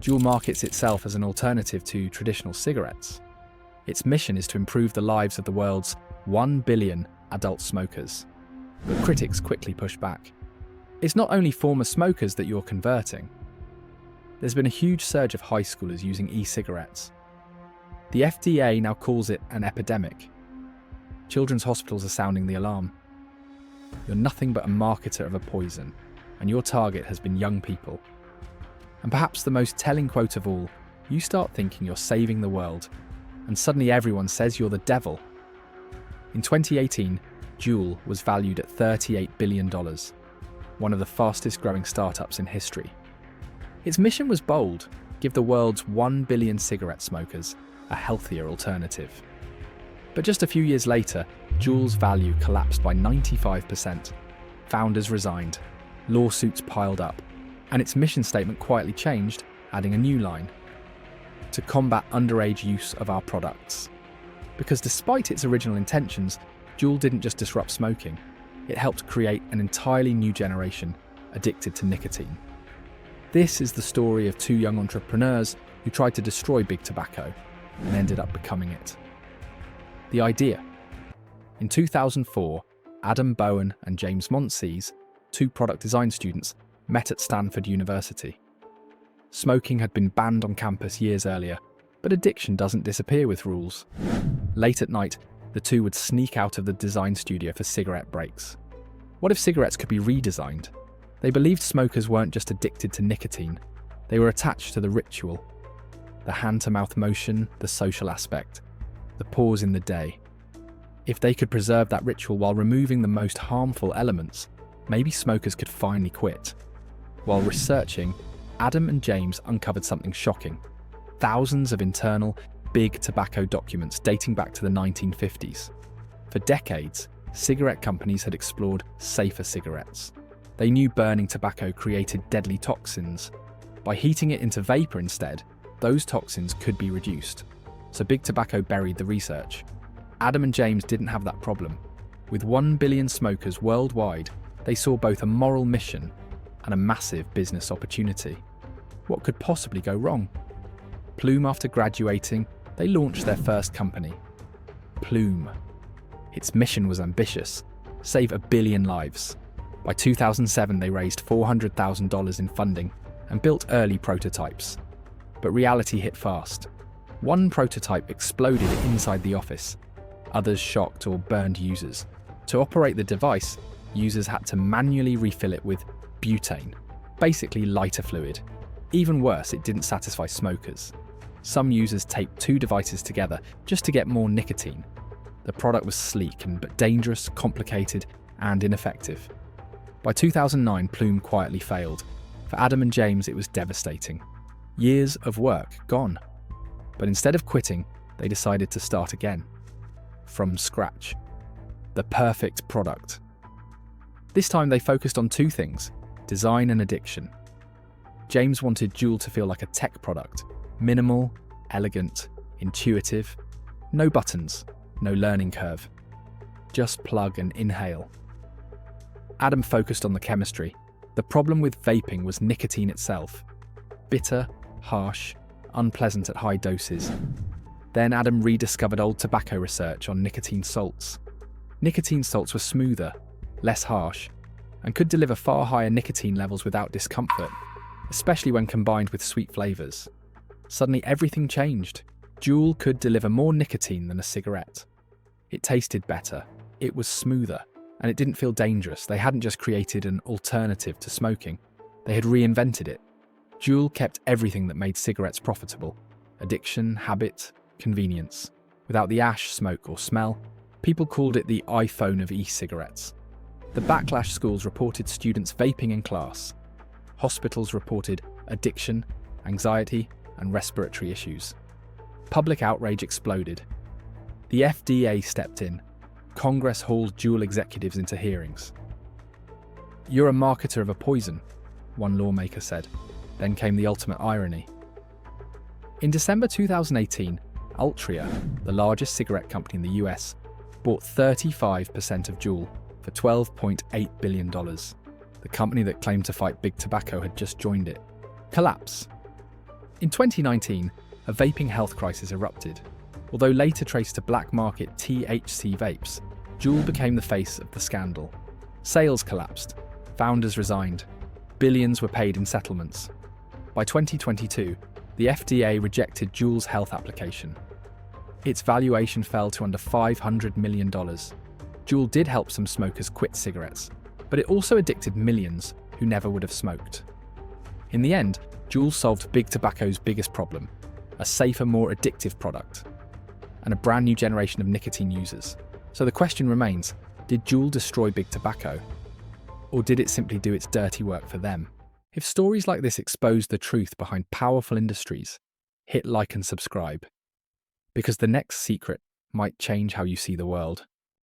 Juul markets itself as an alternative to traditional cigarettes. Its mission is to improve the lives of the world's 1 billion adult smokers. But critics quickly push back. It's not only former smokers that you're converting. There's been a huge surge of high schoolers using e-cigarettes. The FDA now calls it an epidemic. Children's hospitals are sounding the alarm. You're nothing but a marketer of a poison, and your target has been young people. And perhaps the most telling quote of all, you start thinking you're saving the world, and suddenly everyone says you're the devil. In 2018, Juul was valued at $38 billion, one of the fastest growing startups in history. Its mission was bold: give the world's 1 billion cigarette smokers a healthier alternative. But just a few years later, Juul's value collapsed by 95%. Founders resigned, lawsuits piled up, and its mission statement quietly changed, adding a new line: to combat underage use of our products. Because despite its original intentions, Juul didn't just disrupt smoking, it helped create an entirely new generation addicted to nicotine. This is the story of two young entrepreneurs who tried to destroy big tobacco and ended up becoming it. The idea. In 2004, Adam Bowen and James Monsees, two product design students, met at Stanford University. Smoking had been banned on campus years earlier, but addiction doesn't disappear with rules. Late at night, the two would sneak out of the design studio for cigarette breaks. What if cigarettes could be redesigned? They believed smokers weren't just addicted to nicotine, they were attached to the ritual. The hand-to-mouth motion, the social aspect, the pause in the day. If they could preserve that ritual while removing the most harmful elements, maybe smokers could finally quit. While researching, Adam and James uncovered something shocking. Thousands of internal, big tobacco documents dating back to the 1950s. For decades, cigarette companies had explored safer cigarettes. They knew burning tobacco created deadly toxins. By heating it into vapor instead, those toxins could be reduced. So big tobacco buried the research. Adam and James didn't have that problem. With 1 billion smokers worldwide, they saw both a moral mission and a massive business opportunity. What could possibly go wrong? Plume, after graduating, they launched their first company, Plume. Its mission was ambitious: save 1 billion lives. By 2007, they raised $400,000 in funding and built early prototypes. But reality hit fast. One prototype exploded inside the office. Others shocked or burned users. To operate the device, users had to manually refill it with butane, basically lighter fluid. Even worse, it didn't satisfy smokers. Some users taped two devices together just to get more nicotine. The product was sleek but dangerous, complicated, and ineffective. By 2009, Plume quietly failed. For Adam and James, it was devastating. Years of work gone. But instead of quitting, they decided to start again. From scratch. The perfect product. This time they focused on two things: design and addiction. James wanted Juul to feel like a tech product. Minimal, elegant, intuitive. No buttons, no learning curve. Just plug and inhale. Adam focused on the chemistry. The problem with vaping was nicotine itself. Bitter, harsh, unpleasant at high doses. Then Adam rediscovered old tobacco research on nicotine salts. Nicotine salts were smoother, less harsh, and could deliver far higher nicotine levels without discomfort, especially when combined with sweet flavours. Suddenly everything changed. Juul could deliver more nicotine than a cigarette. It tasted better, it was smoother, and it didn't feel dangerous. They hadn't just created an alternative to smoking, they had reinvented it. Juul kept everything that made cigarettes profitable: addiction, habit, convenience. Without the ash, smoke, or smell, people called it the iPhone of e-cigarettes. The backlash: schools reported students vaping in class. Hospitals reported addiction, anxiety, and respiratory issues. Public outrage exploded. The FDA stepped in. Congress hauled Juul executives into hearings. "You're a marketer of a poison," one lawmaker said. Then came the ultimate irony. In December 2018, Altria, the largest cigarette company in the US, bought 35% of Juul for $12.8 billion. The company that claimed to fight big tobacco had just joined it. Collapse. In 2019, a vaping health crisis erupted. Although later traced to black market THC vapes, Juul became the face of the scandal. Sales collapsed, founders resigned, billions were paid in settlements. By 2022, the FDA rejected Juul's health application. Its valuation fell to under $500 million. Juul did help some smokers quit cigarettes, but it also addicted millions who never would have smoked. In the end, Juul solved big tobacco's biggest problem, a safer, more addictive product, and a brand new generation of nicotine users. So the question remains, did Juul destroy big tobacco? Or did it simply do its dirty work for them? If stories like this expose the truth behind powerful industries, hit like and subscribe, because the next secret might change how you see the world.